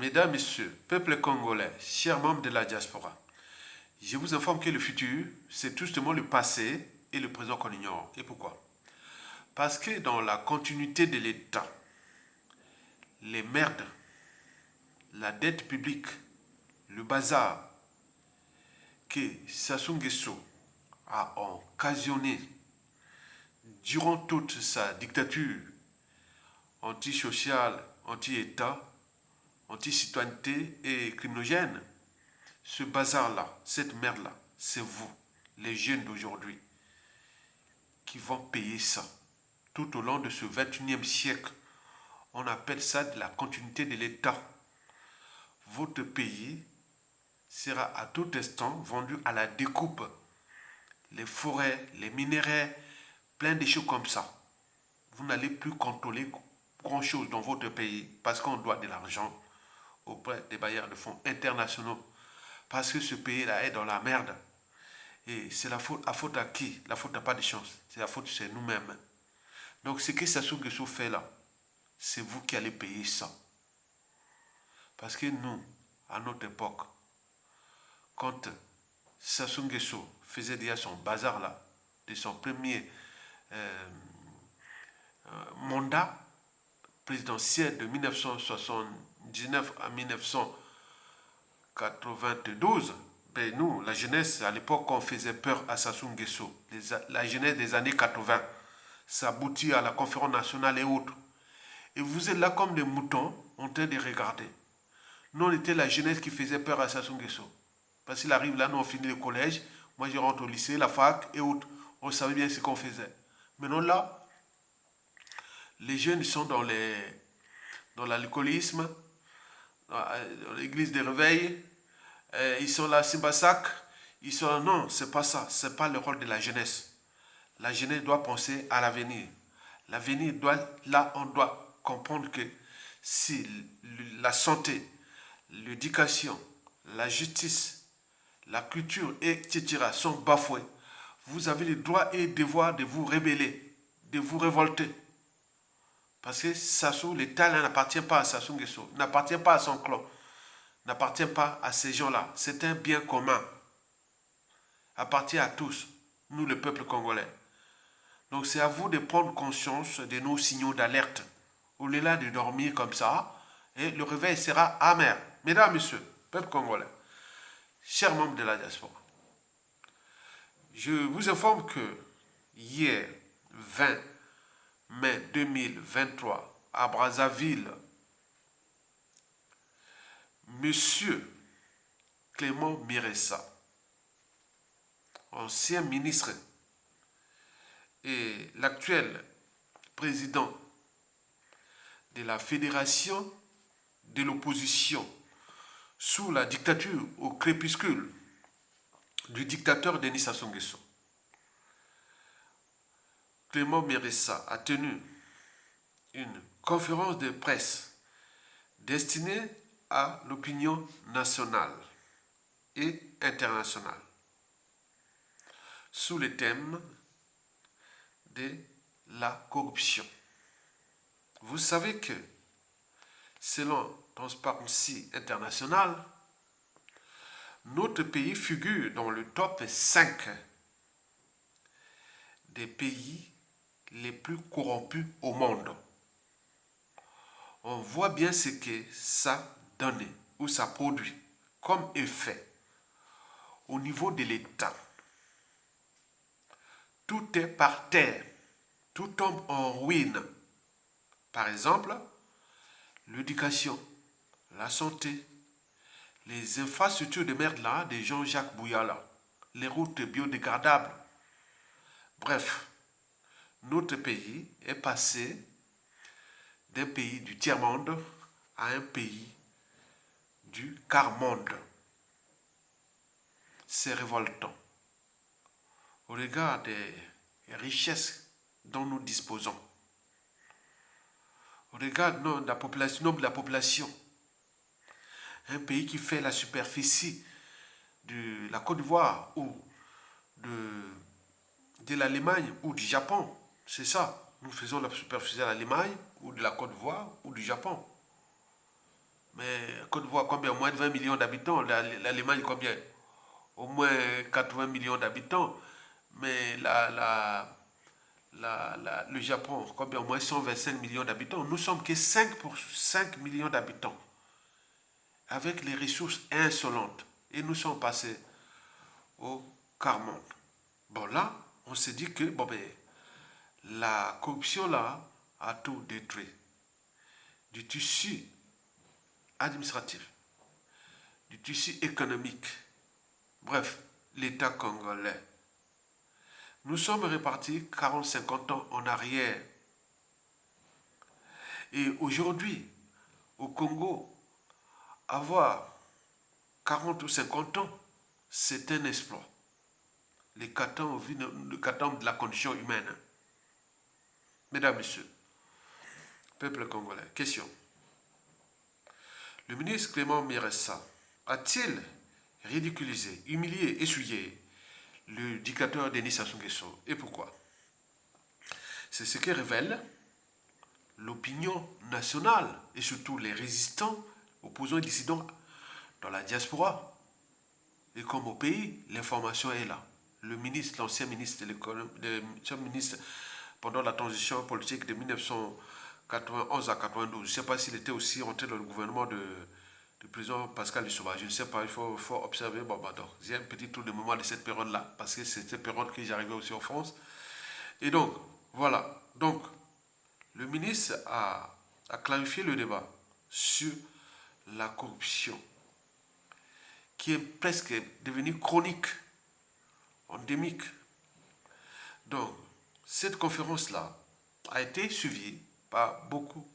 Mesdames, Messieurs, peuple congolais, chers membres de la diaspora, je vous informe que le futur, c'est tout simplement le passé et le présent qu'on ignore. Et pourquoi? Parce que dans la continuité de l'État, les merdes, la dette publique, le bazar que Sassou Nguesso a occasionné durant toute sa dictature antisociale, anti-État, anti-citoyenneté et criminogène, ce bazar-là, cette merde-là, c'est vous, les jeunes d'aujourd'hui, qui vont payer ça tout au long de ce 21e siècle. On appelle ça de la continuité de l'État. Votre pays sera à tout instant vendu à la découpe. Les forêts, les minéraux, plein de choses comme ça. Vous n'allez plus contrôler grand-chose dans votre pays parce qu'on doit de l'argent auprès des bailleurs de fonds internationaux. Parce que ce pays-là est dans la merde. Et c'est la faute à qui? La faute n'a pas de chance. C'est la faute, c'est nous-mêmes. Donc ce que Sassou Nguesso fait là, c'est vous qui allez payer ça. Parce que nous, à notre époque, quand Sassou Nguesso faisait déjà son bazar là, de son premier mandat présidentiel de 1979 à 1992, ben nous, la jeunesse, à l'époque, on faisait peur à Sassou Nguesso. La jeunesse des années 80, ça aboutit à la conférence nationale et autres. Et vous êtes là comme des moutons en train de regarder. Nous, on était la jeunesse qui faisait peur à Sassou Nguesso. Parce qu'il arrive là, nous on finit le collège, moi je rentre au lycée, la fac et autres. On savait bien ce qu'on faisait. Maintenant là, les jeunes sont dans l'alcoolisme, dans l'église des réveils, ils sont là à Simbassac, ils sont là, non, c'est pas ça, c'est pas le rôle de la jeunesse. La jeunesse doit penser à l'avenir. L'avenir doit, là on doit comprendre que si la santé, l'éducation, la justice, la culture, etc. sont bafoués, vous avez le droit et le devoir de vous rébeller, de vous révolter. Parce que Sassou, l'État n'appartient pas à Sassou Nguesso, n'appartient pas à son clan, n'appartient pas à ces gens-là. C'est un bien commun, appartient à tous, nous le peuple congolais. Donc c'est à vous de prendre conscience de nos signaux d'alerte. Au-delà de dormir comme ça, et le réveil sera amer. Mesdames, Messieurs, peuple congolais, chers membres de la diaspora, je vous informe que hier, 20 mai 2023, à Brazzaville, Monsieur Clément Miressa, ancien ministre et l'actuel président de la Fédération de l'opposition sous la dictature au crépuscule du dictateur Denis Sassou Nguesso, Clément Miressa a tenu une conférence de presse destinée à l'opinion nationale et internationale sous le thème de la corruption. Vous savez que selon Transparency International, notre pays figure dans le top 5 des pays les plus corrompus au monde. On voit bien ce que ça donne ou ça produit comme effet au niveau de l'État. Tout est par terre, tout tombe en ruine. Par exemple, l'éducation, la santé, les infrastructures de merde là, de Jean-Jacques Bouyala, les routes biodégradables. Bref, notre pays est passé d'un pays du tiers-monde à un pays du quart-monde. C'est révoltant. Au regard des richesses dont nous disposons, au regard de la population, nombre de la population, un pays qui fait la superficie de la Côte d'Ivoire ou de l'Allemagne ou du Japon, c'est ça. Nous faisons la superficie de l'Allemagne ou de la Côte d'Ivoire ou du Japon. Mais Côte d'Ivoire, combien? Moins de 20 millions d'habitants. L'Allemagne, combien? Au moins 80 millions d'habitants. Mais le Japon, combien? Au moins 125 millions d'habitants. Nous sommes que 5 pour 5 millions d'habitants. Avec les ressources insolentes. Et nous sommes passés au quart-monde. Bon, là, on s'est dit que bon, ben, la corruption, là, a tout détruit. Du tissu administratif, du tissu économique. Bref, l'État congolais. Nous sommes répartis 40-50 ans en arrière. Et aujourd'hui, au Congo, avoir 40 ou 50 ans, c'est un exploit. L'hécatombe de la condition humaine. Mesdames, Messieurs, peuple congolais, question. Le ministre Clément Miressa a-t-il ridiculisé, humilié, essuyé le dictateur Denis Sassou Nguesso? Et pourquoi? C'est ce que révèle l'opinion nationale et surtout les résistants, opposants et dissidents dans la diaspora. Et comme au pays, l'information est là. Le ministre, l'ancien ministre de l'économie, pendant la transition politique de 1991 à 92, je ne sais pas s'il était aussi rentré dans le gouvernement du président Pascal Lissouba. Je ne sais pas, il faut observer. Bon, donc, j'ai un petit tour de mémoire de cette période-là, parce que c'est cette période que j'arrivais aussi en France. Et donc, voilà. Donc, le ministre a clarifié le débat sur la corruption, qui est presque devenue chronique, endémique. Donc, cette conférence-là a été suivie par beaucoup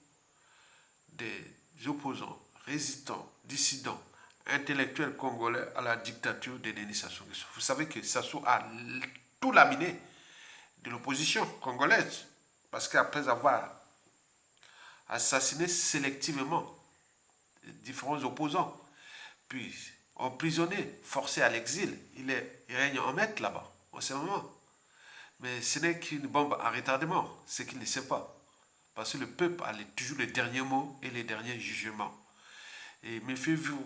des opposants, résistants, dissidents, intellectuels congolais à la dictature de Denis Sassou Nguesso. Vous savez que Sassou a tout laminé de l'opposition congolaise, parce qu'après avoir assassiné sélectivement différents opposants, puis emprisonné, forcé à l'exil, il règne en maître là-bas, en ce moment. Mais ce n'est qu'une bombe à retardement, ce qu'il ne sait pas. Parce que le peuple a toujours les derniers mots et les derniers jugements. Et méfiez-vous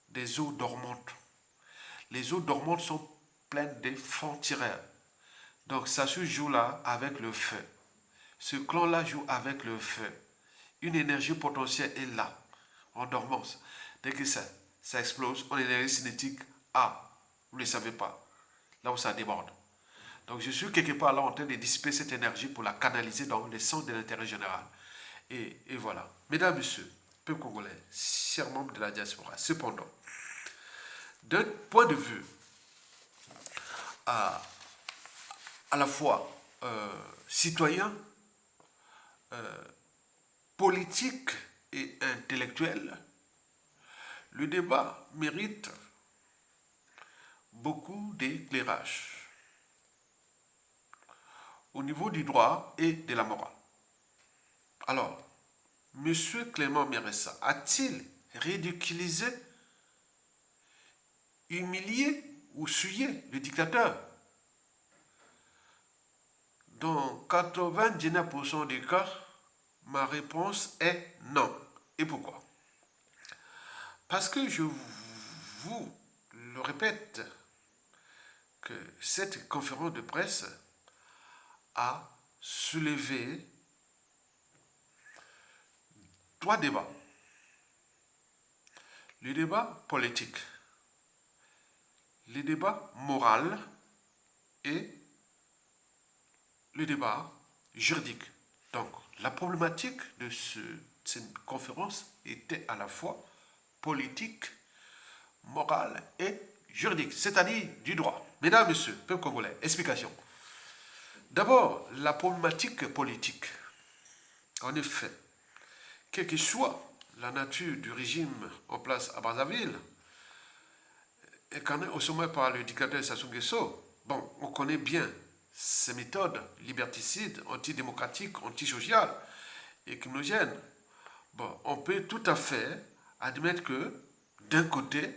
des eaux dormantes. Les eaux dormantes sont pleines de francs-tireurs. Donc ça se joue là avec le feu. Ce clan-là joue avec le feu. Une énergie potentielle est là, en dormance. Dès que ça explose, en énergie cinétique, vous ne le savez pas, là où ça déborde. Donc je suis quelque part là en train de dissiper cette énergie pour la canaliser dans les centres de l'intérêt général. Et voilà. Mesdames, Messieurs, peuple congolais, chers membres de la diaspora, cependant, d'un point de vue à la fois citoyen, politique et intellectuel, le débat mérite beaucoup d'éclairage au niveau du droit et de la morale. Alors, M. Clément Miressa a-t-il ridiculisé, humilié ou souillé le dictateur? Dans 99% des cas, ma réponse est non. Et pourquoi? Parce que je vous le répète, que cette conférence de presse a soulevé 3 débats. Le débat politique, le débat moral et le débat juridique. Donc, la problématique de cette conférence était à la fois politique, morale et juridique, c'est-à-dire du droit. Mesdames, Messieurs, peuple congolais, explication. D'abord, la problématique politique. En effet, quelle que soit la nature du régime en place à Brazzaville, et quand au sommet par le dictateur Sassou Nguesso, bon, on connaît bien ces méthodes liberticides, antidémocratiques, antisociales et criminogènes. Bon, on peut tout à fait admettre que, d'un côté,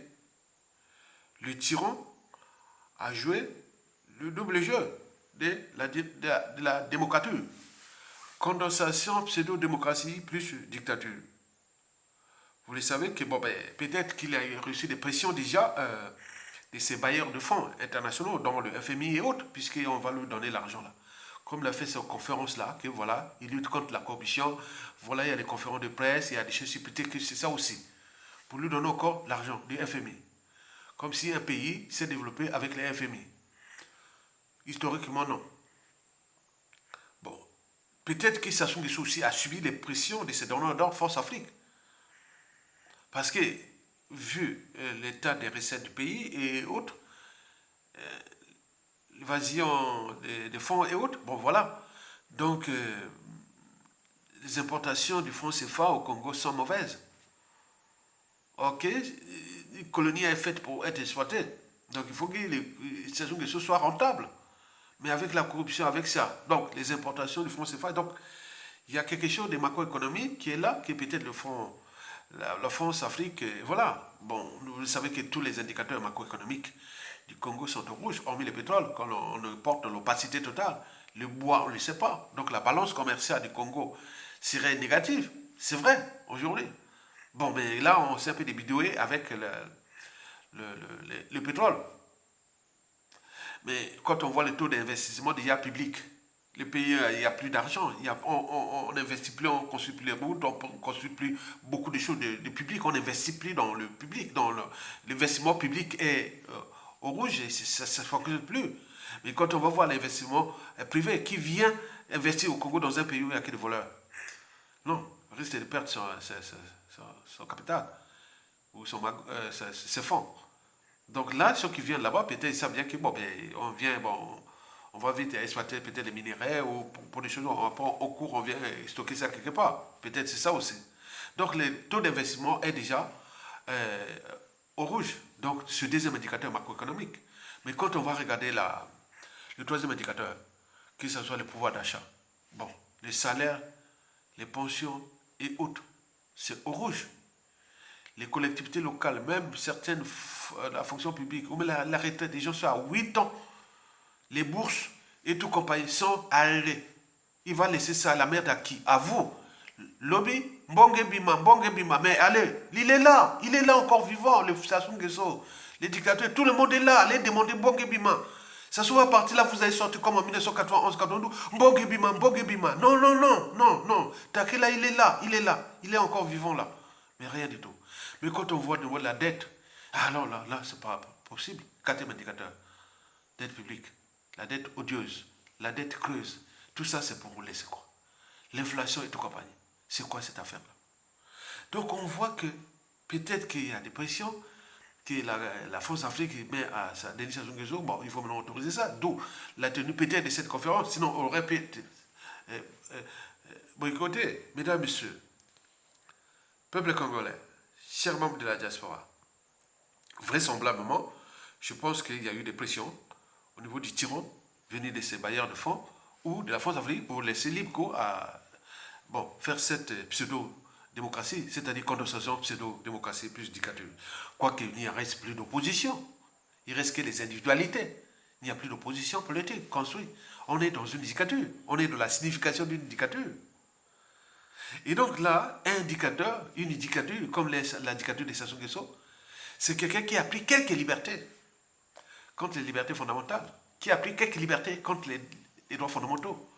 le tyran a joué le double jeu de la démocrature. Condensation, pseudo-démocratie plus dictature. Vous le savez que bon, ben, peut-être qu'il a reçu des pressions déjà de ces bailleurs de fonds internationaux, dont le FMI et autres, puisqu'on va lui donner l'argent là. Comme l'a fait cette conférence-là, que voilà, il lutte contre la corruption, voilà, il y a des conférences de presse, il y a des choses, peut-être que c'est ça aussi, pour lui donner encore l'argent du FMI. Comme si un pays s'est développé avec les FMI. Historiquement, non. Bon, peut-être que Sassou Nguesso aussi a subi les pressions de ces donneurs d'ordre Force Afrique. Parce que, vu l'état des recettes du pays et autres, l'évasion des fonds et autres, bon voilà. Donc, les importations du fonds CFA au Congo sont mauvaises. Ok, une colonie est faite pour être exploitée. Donc, il faut que Sassou Nguesso soit rentable. Mais avec la corruption, avec ça, donc les importations du fonds CFA, donc il y a quelque chose de macroéconomique qui est là, qui est peut-être la France, Afrique, voilà. Bon, vous savez que tous les indicateurs macroéconomiques du Congo sont au rouge, hormis le pétrole, quand on porte l'opacité totale. Le bois, on ne le sait pas. Donc la balance commerciale du Congo serait négative. C'est vrai, aujourd'hui. Bon, mais là, on s'est un peu débidoué avec le pétrole. Mais quand on voit le taux d'investissement déjà public, le pays, il n'y a plus d'argent. On n'investit plus, on ne construit plus les routes, on ne construit plus beaucoup de choses de public. On n'investit plus dans le public. L'investissement public est au rouge et ça ne fonctionne plus. Mais quand on va voir l'investissement privé, qui vient investir au Congo dans un pays où il n'y a que des voleurs? Non, il risque de perdre son capital ou ses fonds. Donc là, ceux qui viennent là-bas, peut-être ils savent bien que bon, ben, on vient, bon, on va vite exploiter peut-être les minéraux ou pour des choses, au cours, on vient stocker ça quelque part. Peut-être c'est ça aussi. Donc le taux d'investissement est déjà au rouge. Donc ce deuxième indicateur macroéconomique. Mais quand on va regarder le troisième indicateur, que ce soit le pouvoir d'achat, bon, les salaires, les pensions et autres, c'est au rouge. Les collectivités locales, même certaines, la fonction publique, ou même la retraite des gens sont à 8 ans. Les bourses et tout compagnie sont arrêtées. Il va laisser ça à la merde à qui? À vous. Lobby, Mbonge Bima. Mais allez, il est là encore vivant, le Sassou Nguesso, les dictateurs, tout le monde est là. Allez demander Mbonge Bima. Sassou va partir là, vous allez sortir comme en 1991-92. Mbonge Bima. Non, non, non, non, non. Takela, il est là. Il est encore vivant là. Mais rien du tout. Mais quand on voit de la dette, alors là, c'est pas possible. Quatrième indicateur, dette publique, la dette odieuse, la dette creuse, tout ça c'est pour rouler, c'est quoi? L'inflation et tout compagnie. C'est quoi cette affaire-là? Donc on voit que peut-être qu'il y a des pressions, que la France Afrique met à sa Denis Sassou Nguesso, bon, il faut maintenant autoriser ça, d'où la tenue peut-être de cette conférence, sinon on aurait pu boycotter. Mesdames, Messieurs, peuple congolais, chers membres de la diaspora, vraisemblablement, je pense qu'il y a eu des pressions au niveau du tyran venu de ces bailleurs de fonds ou de la France Afrique pour laisser libre cours à faire cette pseudo-démocratie, c'est-à-dire condensation pseudo-démocratie plus dictature. Quoique il n'y reste plus d'opposition, il reste que les individualités. Il n'y a plus d'opposition politique construite. On est dans une dictature, on est dans la signification d'une dictature. Et donc là, une dictature, comme la dictature de Sassou Nguesso, c'est quelqu'un qui applique quelques libertés contre les libertés fondamentales, qui applique quelques libertés contre les droits fondamentaux.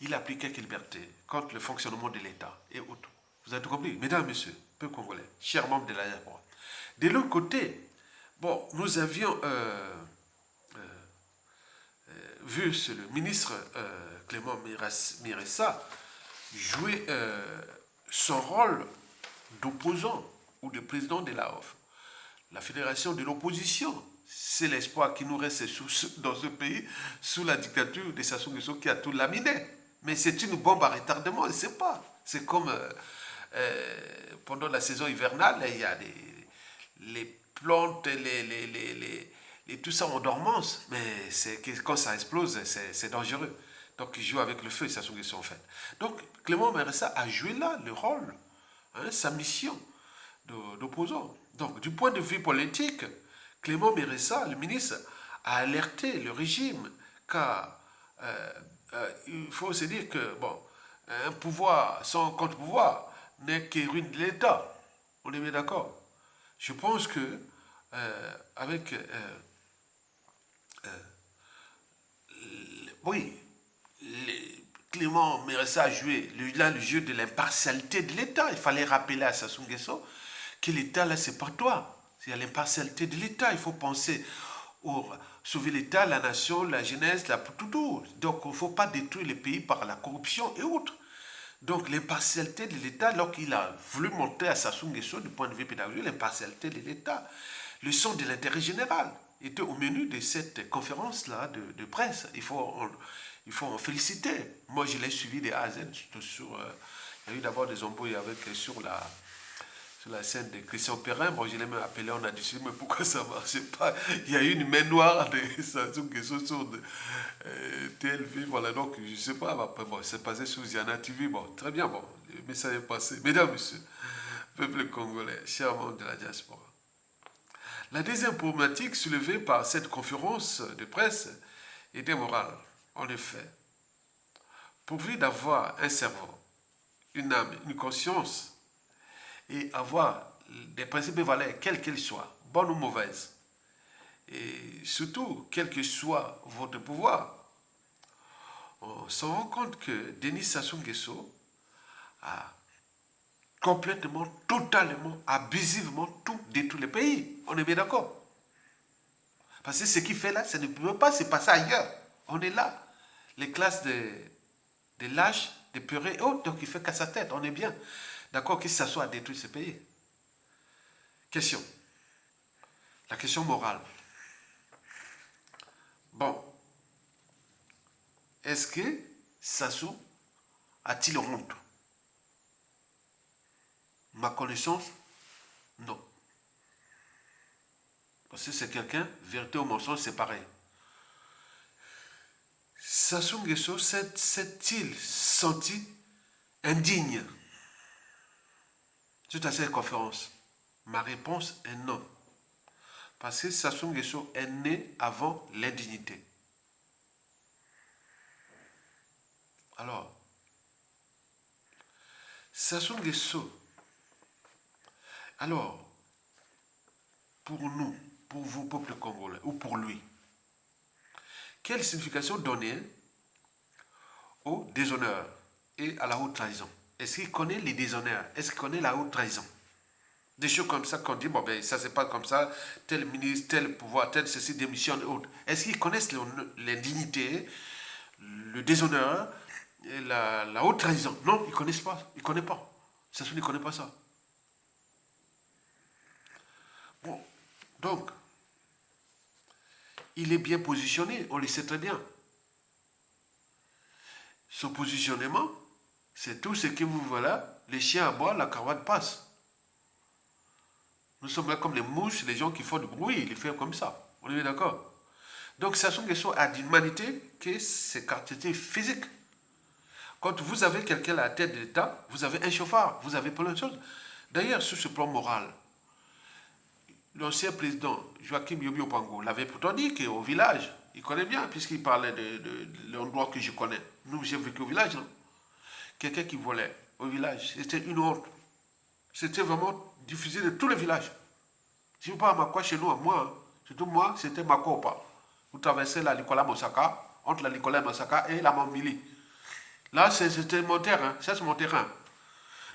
Il applique quelques libertés contre le fonctionnement de l'État et autres. Vous avez tout compris? Mesdames, Messieurs, peuple congolais, chers membres de la diaspora. De l'autre côté, nous avions vu le ministre Clément Miressa jouer son rôle d'opposant ou de président de la fédération de l'opposition. C'est l'espoir qui nous reste dans ce pays sous la dictature de Sassou Nguesso qui a tout laminé. Mais c'est une bombe à retardement, on ne sait pas. C'est comme pendant la saison hivernale, il y a les plantes, tout ça en dormance. Mais quand ça explose, c'est dangereux. Donc il joue avec le feu, Sassou Nguesso en fait. Donc Clément Miressa a joué là le rôle, sa mission d'opposant. Donc du point de vue politique, Clément Miressa, le ministre, a alerté le régime car il faut se dire que un pouvoir sans contre-pouvoir n'est que ruine de l'État. On est bien d'accord. Je pense que avec oui, Clément Méressa a joué là, le jeu de l'impartialité de l'État. Il fallait rappeler à Sassou Nguesso que l'État, là, c'est pas toi. C'est à l'impartialité de l'État. Il faut penser au sauver l'État, la nation, la jeunesse, tout. Donc, il ne faut pas détruire le pays par la corruption et autres. Donc, l'impartialité de l'État, lorsqu'il a voulu montrer à Sassou Nguesso, du point de vue pédagogique, l'impartialité de l'État, le son de l'intérêt général, était au menu de cette conférence-là de presse. Il faut en féliciter. Moi, je l'ai suivi de A à Z. Il y a eu d'abord des embrouilles sur la scène de Christian Perrin. Bon, je l'ai même appelé, on a discuté, mais pourquoi ça ne marchait pas? Il y a eu une main noire de Sassou Nguesso sur TLV. Voilà, donc je ne sais pas. Après, bon, c'est passé sur Ziana TV. Bon, très bien, bon, le message est passé. Mesdames, messieurs, peuple congolais, chers membres de la diaspora. La deuxième problématique soulevée par cette conférence de presse était morale. En effet, pourvu d'avoir un cerveau, une âme, une conscience et avoir des principes et valeurs, quels qu'ils soient, bonnes ou mauvaises, et surtout, quel que soit votre pouvoir, on se rend compte que Denis Sassou Nguesso a complètement, totalement, abusivement tout détruit le pays. On est bien d'accord? Parce que ce qu'il fait là, ça ne peut pas se passer ailleurs. On est là. Les classes de l'âge, de purée et autres, donc il fait qu'à sa tête. On est bien d'accord que ça soit à détruire ce pays. Question. La question morale. Bon. Est-ce que Sassou a-t-il honte? Ma connaissance, non. Parce que c'est quelqu'un, vérité ou mensonge, c'est pareil. Sassou Nguesso s'est-il senti indigne suite à cette conférence? Ma réponse est non. Parce que Sassou Nguesso est né avant l'indignité. Alors, Sassou Nguesso, alors, pour nous, pour vous, peuple congolais, ou pour lui, quelle signification donner au déshonneur et à la haute trahison? Est-ce qu'il connaît les déshonneurs? Est-ce qu'il connaît la haute trahison? Des choses comme ça qu'on dit, bon ben ça c'est pas comme ça, tel ministre, tel pouvoir, tel ceci démissionne et autres. Est-ce qu'ils connaissent l'indignité, le déshonneur et la haute trahison? Non, ils ne connaissent pas. Ils ne connaissent pas. Sassou ne connaît pas ça. Bon, donc, il est bien positionné, on le sait très bien. Son positionnement, c'est tout ce que vous voilà, les chiens aboient, la caravane passe. Nous sommes là comme les mouches, les gens qui font du bruit, ils le font comme ça. On est d'accord? Donc, Sassou Nguesso a d'humanité que ses caractéristiques physiques. Quand vous avez quelqu'un à la tête de l'État, vous avez un chauffard, vous avez plein de choses. D'ailleurs, sur ce plan moral, l'ancien président Joachim Yobi Opango l'avait pourtant dit qu'au village, il connaît bien, puisqu'il parlait de l'endroit que je connais. Nous, j'ai vécu au village, non? Quelqu'un qui volait au village, c'était une honte. C'était vraiment diffusé de tous les villages. Si vous parlez à Makwa chez nous, à moi, surtout moi, c'était Makwa ou pas. Vous traversez la Nicolas Mosaka, entre la Nicolas Mosaka et la Mambili. Là, c'était mon terrain, ça c'est mon terrain.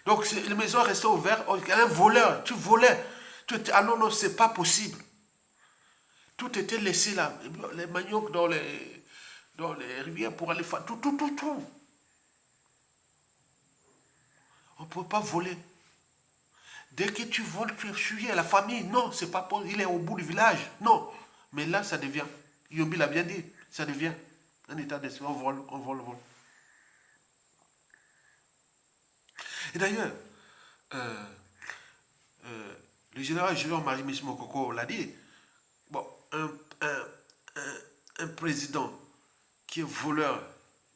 Donc les maisons restaient ouvertes, un voleur, tu volais. Ah non, non, c'est pas possible. Tout était laissé là, les maniocs dans les rivières pour aller faire tout. On ne peut pas voler. Dès que tu voles, tu es fuyé à la famille. Non, c'est pas possible. Il est au bout du village. Non. Mais là, ça devient. Yobi l'a bien dit. Ça devient un état d'esprit. On vole. Et d'ailleurs, euh, le général Junior Marie-Miss Mokoko l'a dit. Bon, un président qui est voleur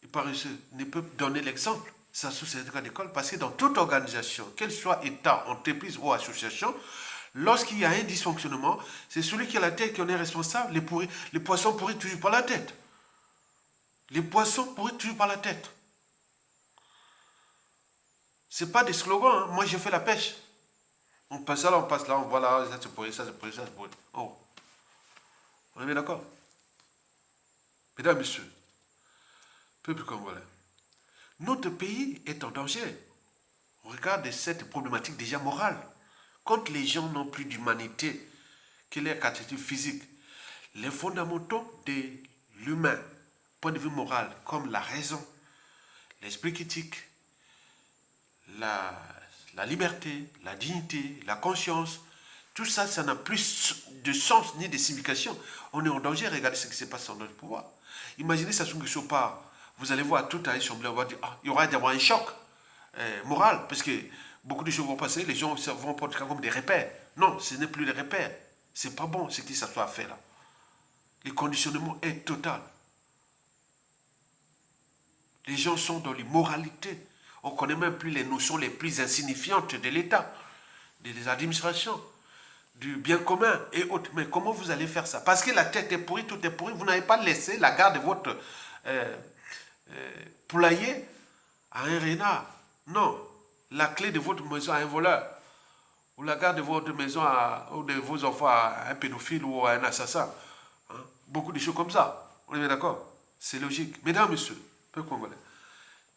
et paresseux ne peut donner l'exemple. Ça sous cette d'école parce que dans toute organisation, qu'elle soit État, entreprise ou association, lorsqu'il y a un dysfonctionnement, c'est celui qui a la tête qui en est responsable. Les poissons pourrissent toujours par la tête. Les poissons pourrissent toujours par la tête. Ce n'est pas des slogans. Hein. Moi, j'ai fait la pêche. On passe là, on passe là, on voit là, ça c'est pourri, ça c'est pourri, ça c'est pourri. Oh, on est bien d'accord? Mesdames, messieurs, peuple congolais, notre pays est en danger. On regarde cette problématique déjà morale. Quand les gens n'ont plus d'humanité, que leur capacité physique, les fondamentaux de l'humain, point de vue moral, comme la raison, l'esprit critique, la, la liberté, la dignité, la conscience, tout ça, ça n'a plus de sens ni de signification. On est en danger, regardez ce qui se passe dans notre pouvoir. Imaginez ça sur quelque part, vous allez voir tout à l'Assemblée, on va dire, ah, il y aura d'abord un choc moral, parce que beaucoup de choses vont passer, les gens vont prendre ça comme des repères. Non, ce n'est plus des repères. C'est pas bon ce qui s'assoit à faire là. Le conditionnement est total. Les gens sont dans l'immoralité. On ne connaît même plus les notions les plus insignifiantes de l'État, des administrations, du bien commun et autres. Mais comment vous allez faire ça? Parce que la tête est pourrie, tout est pourri. Vous n'avez pas laissé la garde de votre poulailler à un renard. Non. La clé de votre maison à un voleur. Ou la garde de votre maison ou de vos enfants à un pédophile ou à un assassin. Hein? Beaucoup de choses comme ça. On est bien d'accord? C'est logique. Mesdames, messieurs, peuple congolais,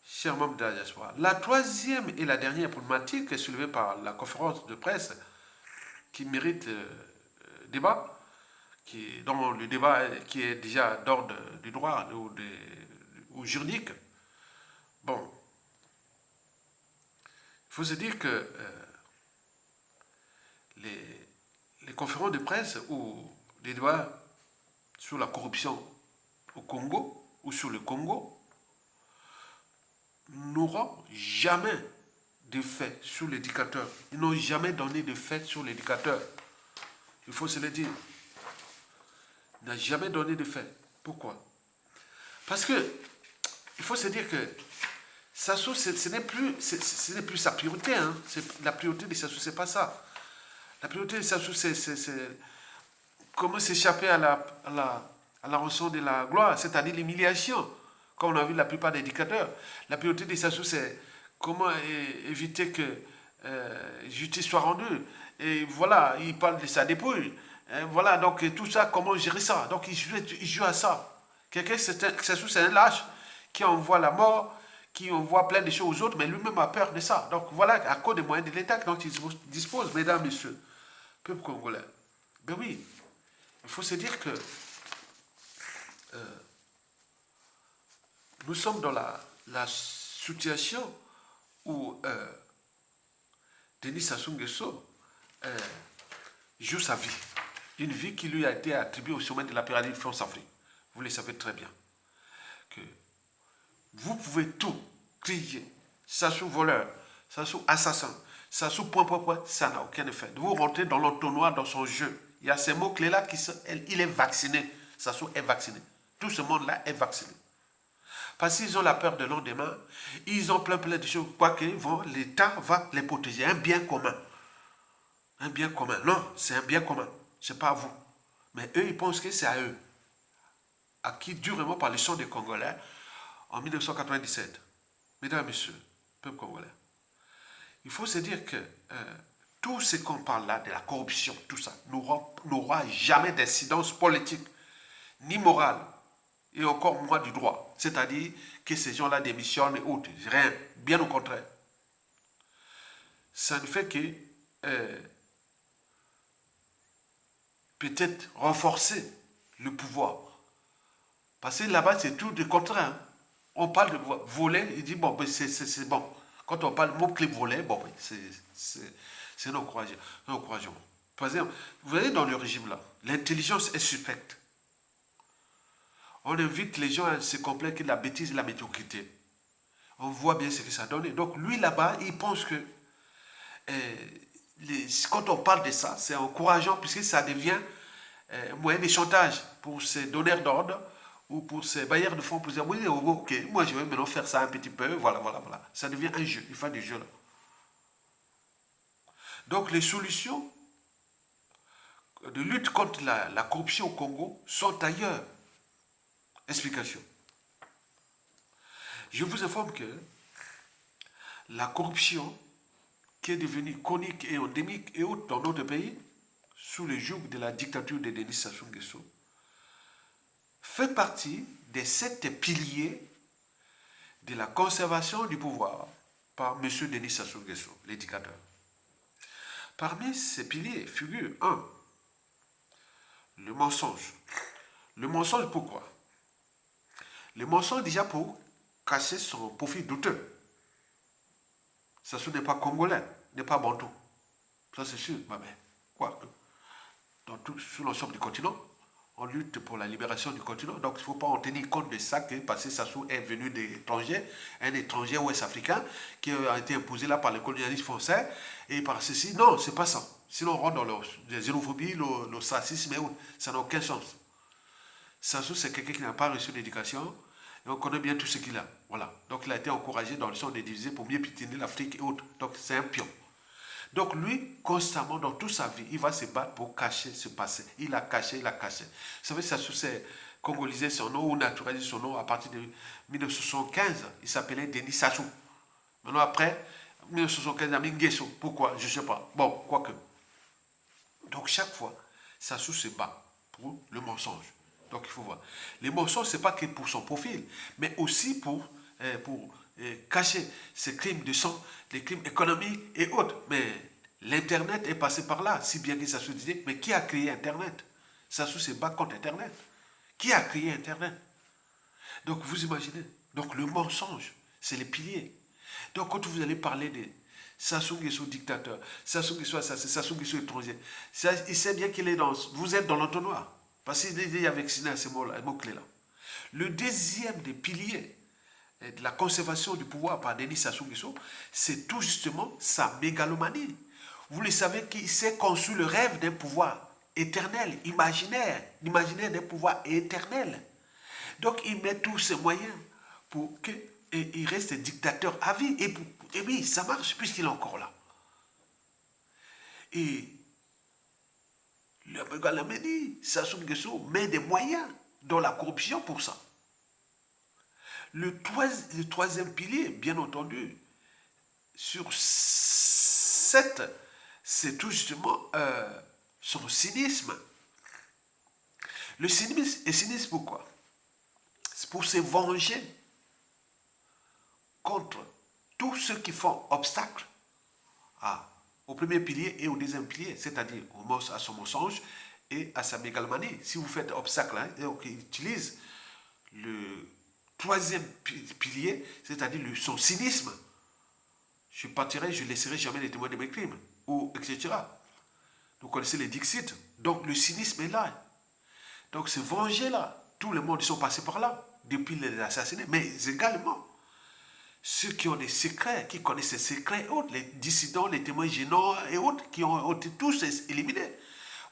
chers membres de la diaspora, la troisième et la dernière problématique est soulevée par la conférence de presse qui mérite débat, dont le débat qui est déjà d'ordre du droit ou juridique. Bon, il faut se dire que les conférences de presse ou les débats sur la corruption au Congo ou sur le Congo n'auront jamais de fait sur l'éducateur. Ils n'ont jamais donné de fait sur l'éducateur. Il faut se le dire. Il n'a jamais donné de fait. Pourquoi? Parce que il faut se dire que Sassou, ce n'est plus sa priorité. Hein. La priorité de Sassou, c'est pas ça. La priorité de Sassou, c'est comment s'échapper à la rançon de la gloire, c'est-à-dire l'humiliation, comme on a vu la plupart des dictateurs. La priorité de Sassou, c'est comment éviter que justice soit rendue. Et voilà, il parle de sa dépouille. Et voilà, donc tout ça, comment gérer ça? Donc il joue à ça. Quelqu'un, Sassou, c'est un lâche qui envoie la mort, qui envoie plein de choses aux autres, mais lui-même a peur de ça. Donc voilà, à cause des moyens de l'État dont il dispose, mesdames, messieurs, peuple congolais. Ben oui, il faut se dire que nous sommes dans la situation où Denis Sassou Nguesso joue sa vie. Une vie qui lui a été attribuée au sommet de la pyramide France-Afrique. Vous le savez très bien. Que vous pouvez tout crier. Sassou voleur, Sassou assassin, Sassou point, ça n'a aucun effet. Vous rentrez dans l'entonnoir, dans son jeu. Il y a ces mots-clés-là il est vacciné. Sassou est vacciné. Tout ce monde-là est vacciné. Parce qu'ils ont la peur de lendemain, ils ont plein de choses. Quoi que l'État va les protéger. Un bien commun. Un bien commun. Non, c'est un bien commun. Ce n'est pas à vous. Mais eux, ils pensent que c'est à eux. Acquis durement par les sons des Congolais en 1997. Mesdames et messieurs, peuple congolais, il faut se dire que tout ce qu'on parle là, de la corruption, tout ça, n'aura jamais d'incidence politique, ni morale, et encore moins du droit. C'est-à-dire que ces gens-là démissionnent et autres. Rien. Bien au contraire. Ça ne fait que peut-être renforcer le pouvoir. Parce que là-bas, c'est tout le contraire. Hein. On parle de voler, il dit, bon, ben, c'est bon. Quand on parle mot-clé voler, bon, ben, c'est encourageant. Par exemple, vous voyez dans le régime là, l'intelligence est suspecte. On invite les gens à se complaire de la bêtise et la médiocrité. On voit bien ce que ça donne. Donc lui là-bas, il pense que quand on parle de ça, c'est encourageant puisque ça devient un moyen de chantage pour ces donneurs d'ordre ou pour ces bailleurs de fonds pour dire oui, ok, moi je vais maintenant faire ça un petit peu, voilà. Ça devient un jeu, il fait du jeu là. Donc les solutions de lutte contre la corruption au Congo sont ailleurs. Explication. Je vous informe que la corruption qui est devenu chronique et endémique et autres dans notre pays, sous le joug de la dictature de Denis Sassou Nguesso, fait partie des 7 piliers de la conservation du pouvoir par M. Denis Sassou Nguesso, l'éducateur. Parmi ces piliers figure 1. Le mensonge. Le mensonge pourquoi? Le mensonge déjà pour cacher son profil douteux. Sassou n'est pas congolais, n'est pas bantou. Ça c'est sûr, mais quoi que sur l'ensemble du continent, on lutte pour la libération du continent. Donc il ne faut pas en tenir compte de ça, parce que Sassou est venu d'étrangers, un étranger ouest-africain qui a été imposé là par les colonialistes français, et par ceci, non, c'est pas ça. Sinon on rentre dans la xénophobie, le racisme et autres. Ça n'a aucun sens. Sassou, c'est quelqu'un qui n'a pas reçu d'éducation, et on connaît bien tout ce qu'il a. Voilà. Donc il a été encouragé dans le sens de diviser pour mieux piétiner l'Afrique et autres. Donc c'est un pion. Donc lui, constamment, dans toute sa vie, il va se battre pour cacher ce passé. Il a caché, il a caché. Vous savez, Sassou s'est congolisé son nom ou naturalisé son nom à partir de 1975. Il s'appelait Denis Sassou. Maintenant, après, 1975, il a mis Nguesso. Pourquoi? Je ne sais pas. Bon, quoique. Donc, chaque fois, Sassou se bat pour le mensonge. Donc, il faut voir. Les mensonges, ce n'est pas que pour son profil, mais aussi pour cacher ces crimes de sang, les crimes économiques et autres. Mais l'Internet est passé par là, si bien que Sassou disait, mais qui a créé Internet? Sassou se bat contre Internet. Qui a créé Internet? Donc vous imaginez, donc le mensonge, c'est les piliers. Donc quand vous allez parler de Sassou Nguesso dictateur, Sassou Nguesso assassin, Sassou Nguesso étranger, il sait bien qu'il est vous êtes dans l'entonnoir. Parce qu'il est vacciné à ces mots-clés-là. Le deuxième des piliers de la conservation du pouvoir par Denis Sassou Nguesso, c'est tout justement sa mégalomanie. Vous le savez qu'il s'est conçu le rêve d'un pouvoir éternel, imaginaire d'un pouvoir éternel. Donc il met tous ses moyens pour qu'il reste dictateur à vie. Et oui, ça marche puisqu'il est encore là. Et le mégalomanie, Sassou Nguesso met des moyens dans la corruption pour ça. Le troisième pilier, bien entendu, sur 7, c'est tout justement son cynisme. Le cynisme est cynisme pourquoi? C'est pour se venger contre tous ceux qui font obstacle au premier pilier et au deuxième pilier, c'est-à-dire à son mensonge et à sa mégalomanie. Si vous faites obstacle, donc il utilise le troisième pilier, c'est-à-dire son cynisme. Je partirai, je ne laisserai jamais les témoins de mes crimes, ou etc. Vous connaissez les Dixit. Donc le cynisme est là. Donc ce venger là, tout le monde sont passés par là, depuis les assassinés, mais également ceux qui ont des secrets, qui connaissent ces secrets et autres, les dissidents, les témoins gênants et autres, qui ont été tous éliminés.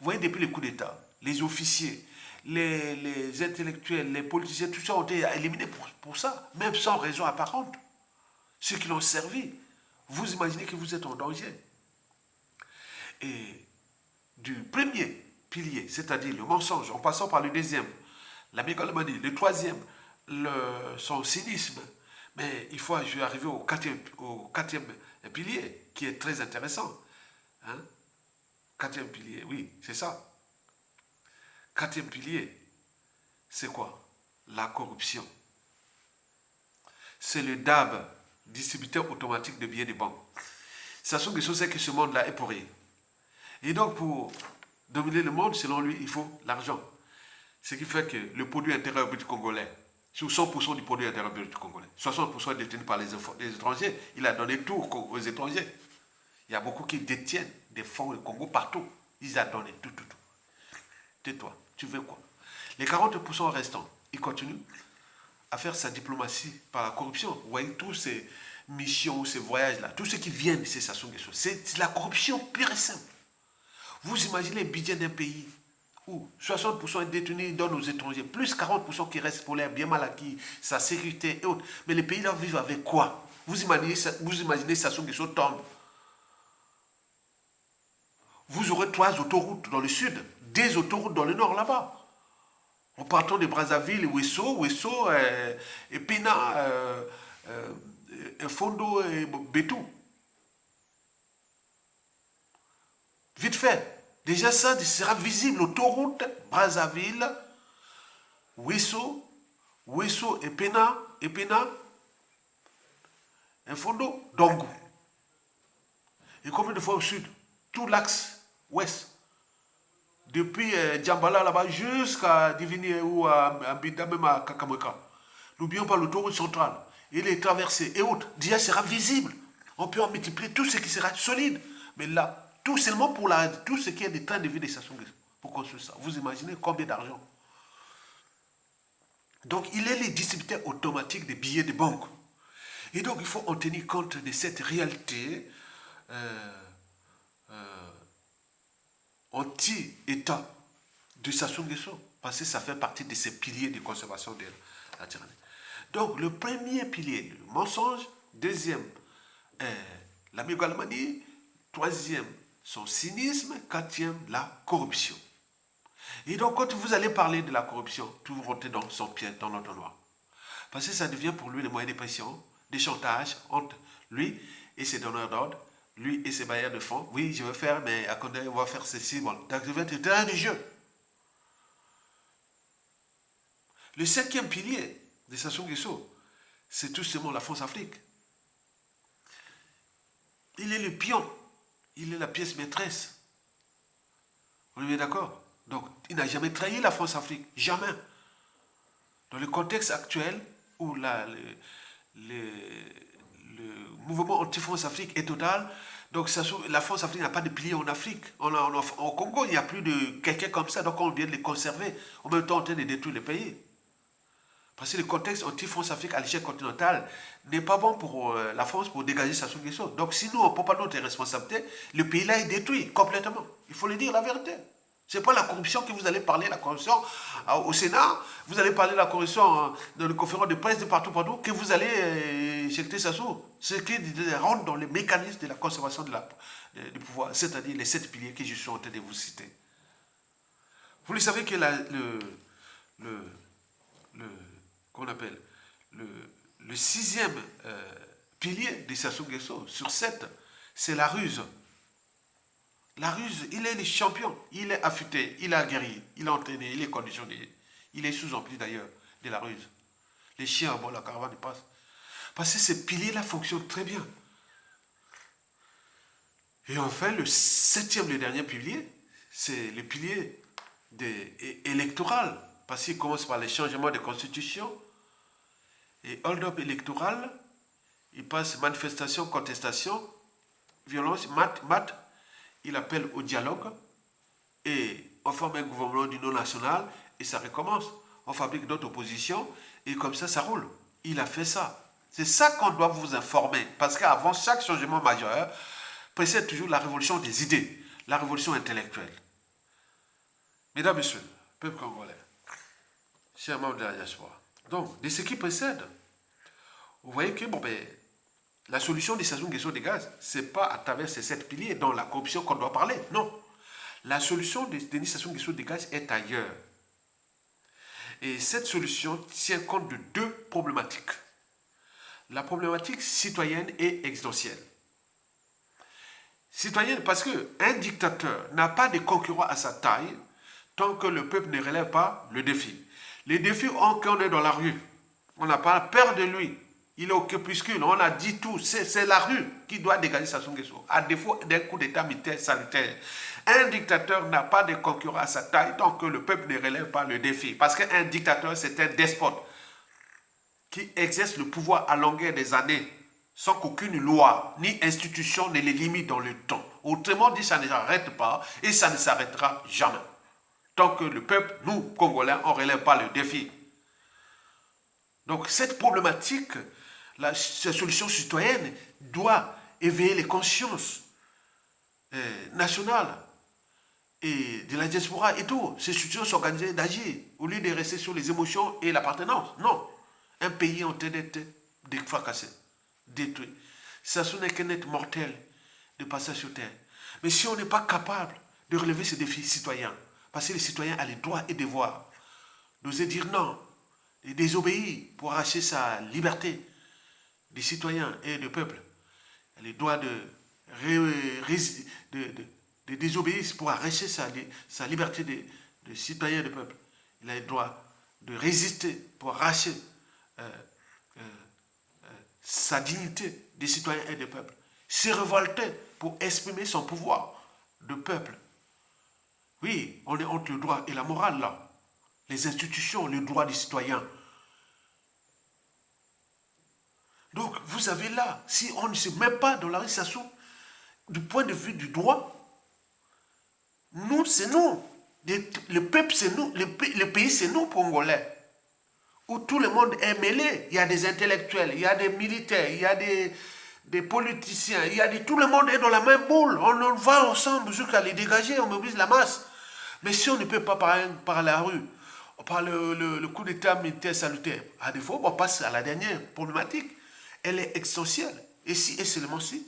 Vous voyez, depuis le coup d'État, les officiers, les intellectuels, les politiciens, tout ça ont été éliminés pour ça, même sans raison apparente. Ceux qui l'ont servi, vous imaginez que vous êtes en danger. Et du premier pilier, c'est-à-dire le mensonge, en passant par le deuxième, la mégalomanie, le troisième, son cynisme, mais il faut arriver au quatrième pilier, qui est très intéressant. Hein? Quatrième pilier, oui, c'est ça. Quatrième pilier, c'est quoi? La corruption. C'est le DAB, distributeur automatique de billets de banque. Sassou Nguesso sait que ce monde-là est pour rien. Et donc, pour dominer le monde, selon lui, il faut l'argent. Ce qui fait que le produit intérieur brut congolais, sur 100% du produit intérieur brut congolais, 60% est détenu par les étrangers. Il a donné tout aux étrangers. Il y a beaucoup qui détiennent des fonds au Congo partout. Il a donné tout. Tais-toi, tu veux quoi? Les 40% restants, il continue à faire sa diplomatie par la corruption. Vous voyez, tous ces missions, ces voyages-là, tout ce qui vient de ces Sassou Nguesso, c'est la corruption pure et simple. Vous imaginez le budget d'un pays où 60% est détenu, il donne aux étrangers, plus 40% qui restent pour l'air bien mal acquis, sa sécurité et autres. Mais les pays-là vivent avec quoi? Vous imaginez Sassou Nguesso tombe. Vous aurez 3 autoroutes dans le sud, 2 autoroutes dans le nord là-bas. En partant de Brazzaville, Ouesso, Pina, Fondo et Betou. Vite fait. Déjà ça sera visible. Autoroute, Brazzaville, Ouesso et Pena, Infondo, Dongo. Et combien de fois au sud? Tout l'axe ouest. Depuis Djambala là-bas jusqu'à Divini ou à Bida, même à Kakamweka. N'oublions pas l'autoroute centrale. Il est traversé et autres. Déjà sera visible. On peut en multiplier tout ce qui sera solide. Mais là, tout seulement pour tout ce qui est des trains de vie des stations pour construire ça. Vous imaginez combien d'argent? Donc, il est les distributeurs automatiques des billets de banque. Et donc, il faut en tenir compte de cette réalité anti-État de Sassou Nguesso. Parce que ça fait partie de ces piliers de conservation de la tyrannie. Donc, le premier pilier, le mensonge. Deuxième, la mégalomanie. Troisième, son cynisme. Quatrième, la corruption. Et donc, quand vous allez parler de la corruption, tout rentre dans son pied, dans l'entonnoir. Parce que ça devient pour lui le moyen de pression, des chantages entre lui et ses donneurs d'ordre, lui et ses bailleurs de fonds. Oui, je veux faire, mais à côté, on va faire ceci. Bon, donc, ça devient un terrain de jeu. Le cinquième pilier de Sassou Nguesso, c'est tout simplement la France-Afrique. Il est le pion. Il est la pièce maîtresse. On est bien d'accord? Donc, il n'a jamais trahi la France-Afrique. Jamais. Dans le contexte actuel où le mouvement anti-France-Afrique est total, donc la France-Afrique n'a pas de pilier en Afrique. Au Congo, il n'y a plus de quelqu'un comme ça, donc on vient de les conserver. En même temps, on train de détruire le pays. Parce que le contexte anti-France-Afrique à l'échelle continentale n'est pas bon pour la France pour dégager Sassou Nguesso. Donc si nous, on ne prend pas notre responsabilité, le pays-là est détruit complètement. Il faut le dire, la vérité. Ce n'est pas la corruption que vous allez parler, la corruption au Sénat, vous allez parler de la corruption dans les conférences de presse de partout, que vous allez éjecter Sassou. Ce qui rentre dans les mécanismes de la conservation du pouvoir, c'est-à-dire les 7 piliers que je suis en train de vous citer. Vous le savez que qu'on appelle le 6e pilier de Sassou Nguesso sur 7, c'est la ruse. La ruse, il est le champion, il est affûté, il est aguerri, il est entraîné, il est conditionné, il est sous-empli d'ailleurs de la ruse. Les chiens, bon, la caravane passe. Parce que ces piliers-là fonctionnent très bien. Et enfin, le 7e, le dernier pilier, c'est le pilier électoral. Parce qu'il commence par les changements de constitution. Et hold-up électoral, il passe manifestation, contestation, violence, il appelle au dialogue et on forme un gouvernement d'union nationale et ça recommence. On fabrique d'autres oppositions et comme ça roule. Il a fait ça. C'est ça qu'on doit vous informer parce qu'avant chaque changement majeur, précède toujours la révolution des idées, la révolution intellectuelle. Mesdames, Messieurs, peuple congolais, chers membres de la diaspora, donc, de ce qui précède, vous voyez que la solution de Sassou Nguesso des gaz, ce n'est pas à travers ces 7 piliers dans la corruption qu'on doit parler. Non. La solution de Denis Sassou Nguesso des gaz est ailleurs. Et cette solution tient compte de 2 problématiques. La problématique citoyenne et existentielle. Citoyenne parce qu'un dictateur n'a pas de concurrent à sa taille tant que le peuple ne relève pas le défi. Les défis, on est dans la rue. On n'a pas peur de lui. Il est au crépuscule, on a dit tout. C'est la rue qui doit dégager Sassou Nguesso, à défaut d'un coup d'état militaire sanitaire. Un dictateur n'a pas de concurrent à sa taille tant que le peuple ne relève pas le défi. Parce qu'un dictateur, c'est un despote qui exerce le pouvoir à longueur des années sans qu'aucune loi ni institution ne les limite dans le temps. Autrement dit, ça ne s'arrête pas et ça ne s'arrêtera jamais. Tant que le peuple, nous, Congolais, on ne relève pas le défi. Donc cette problématique, la solution citoyenne doit éveiller les consciences nationales et de la diaspora et tout. Ces structures s'organiser d'agir au lieu de rester sur les émotions et l'appartenance. Non. Un pays en train d'être fracassé, détruit. Ça n'est qu'un être mortel de passage sur terre. Mais si on n'est pas capable de relever ces défis citoyens, parce que les citoyens ont les droits et devoirs, d'oser dire non, et désobéir pour arracher sa liberté des citoyens et du peuple, les droits de désobéir pour arracher sa liberté de citoyen de peuple. Il a le droit de résister pour arracher sa dignité de citoyen et de peuple. Se révolter pour exprimer son pouvoir de peuple. Oui, on est entre le droit et la morale là. Les institutions, le droit des citoyens. Donc, vous avez là, si on ne se met pas dans la réalisation du point de vue du droit, nous, c'est nous. Le peuple, c'est nous. Le pays, c'est nous, Congolais. Où tout le monde est mêlé. Il y a des intellectuels, il y a des militaires, il y a des politiciens, tout le monde est dans la même boule. On va ensemble jusqu'à les dégager, on mobilise la masse. Mais si on ne peut pas par la rue, par le coup d'état militaire salutaire, à défaut, on passe à la dernière problématique. Elle est essentielle. Et si, et seulement si,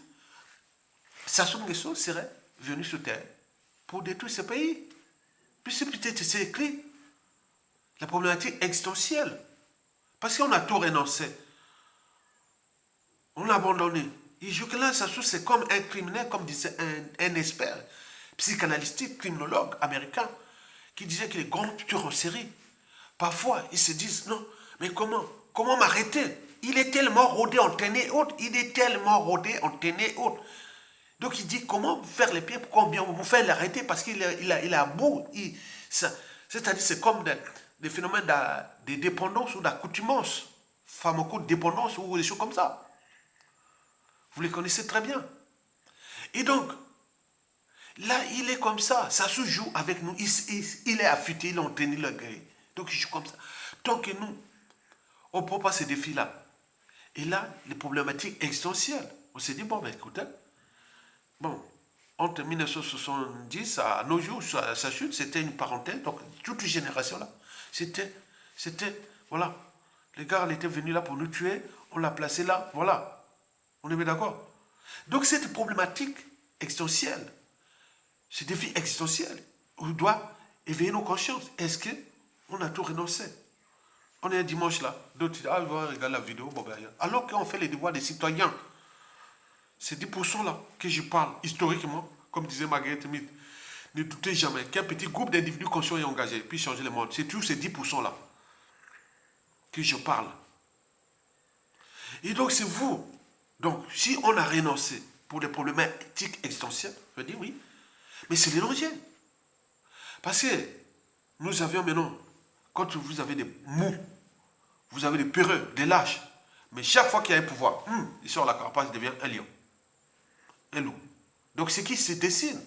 Sassou Nguesso serait venu sur terre pour détruire ce pays. Puis c'est peut-être c'est écrit. La problématique existentielle. Parce qu'on a tout renoncé. On l'a abandonné. Et jusque-là, Sassou, c'est comme un criminel, comme disait un expert psychanalytique, criminologue américain, qui disait qu'il est grand tueur en série. Parfois, ils se disent, non, mais comment m'arrêter? Il est tellement rodé, entraîné, autre. Il est tellement rodé, entraîné, autre. Donc il dit, comment faire les pieds pour combien vous faire l'arrêter parce qu'il est à bout. C'est-à-dire, c'est comme des phénomènes de dépendance ou d'accoutumance, pharmacodépendance ou des choses comme ça. Vous les connaissez très bien. Et donc, là, il est comme ça. Ça se joue avec nous. Il est affûté, il est entraîné le gars. Donc, il joue comme ça. Tant que nous, on ne prend pas ces défis-là. Et là, les problématiques existentielles. On s'est dit, bon, ben écoutez, bon, entre 1970 à nos jours, sa chute, c'était une parenthèse. Donc, toute une génération-là, c'était, voilà. Les gars, ils étaient venus là pour nous tuer. On l'a placé là, voilà. On est bien d'accord? Donc, cette problématique existentielle, ce défi existentiel, on doit éveiller nos consciences. Est-ce qu'on a tout renoncé? On est un dimanche là, d'autres disent, ah, regarde la vidéo, bon, ben, alors qu'on fait les devoirs des citoyens. C'est 10% là que je parle, historiquement, comme disait Margaret Mead. Ne doutez jamais qu'un petit groupe d'individus conscients et engagés puisse changer le monde. C'est toujours ces 10% là que je parle. Et donc c'est vous. Donc si on a renoncé pour les problématiques existentielles, je dis oui, mais c'est les danger. Parce que nous avions maintenant, quand vous avez des mous, vous avez des peureux, des lâches, mais chaque fois qu'il y a un pouvoir, il sort la carapace, il devient un lion. Un loup. Donc ce qui se dessine,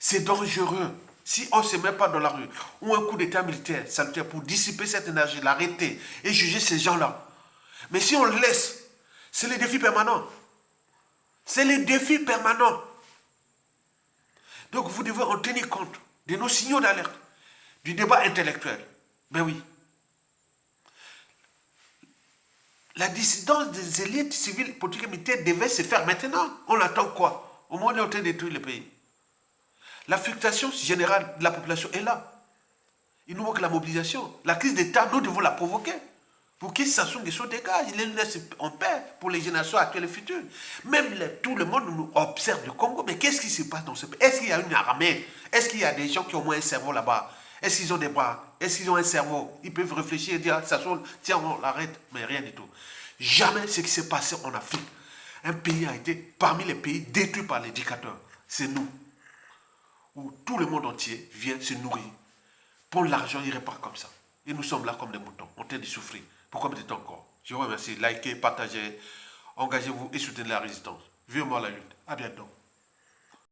c'est dangereux. Si on ne se met pas dans la rue, ou un coup d'état militaire salutaire pour dissiper cette énergie, l'arrêter et juger ces gens-là. Mais si on le laisse, c'est les défis permanents. C'est les défis permanents. Donc vous devez en tenir compte de nos signaux d'alerte, du débat intellectuel. Ben oui. La dissidence des élites civiles, politiques et militaires devait se faire maintenant. On attend quoi? Au moins, on est en train de détruire le pays. L'affectation générale de la population est là. Il nous manque la mobilisation. La crise d'État, nous devons la provoquer. Pour que Sassou Nguesso dégage, il les laisse en paix pour les générations actuelles et futures. Même tout le monde nous observe le Congo. Mais qu'est-ce qui se passe dans ce pays? Est-ce qu'il y a une armée? Est-ce qu'il y a des gens qui ont au moins un cerveau là-bas? Est-ce qu'ils ont des bras? Est-ce qu'ils ont un cerveau? Ils peuvent réfléchir et dire, Sassou, tiens, on l'arrête. Mais rien du tout. Jamais ce qui s'est passé en Afrique. Un pays a été parmi les pays détruits par les dictateurs. C'est nous. Où tout le monde entier vient se nourrir. Pour l'argent, il repart comme ça. Et nous sommes là comme des moutons, en train de souffrir. Pour combien de temps encore? Je vous remercie. Likez, partagez, engagez-vous et soutenez la résistance. Vivement la lutte. À bientôt.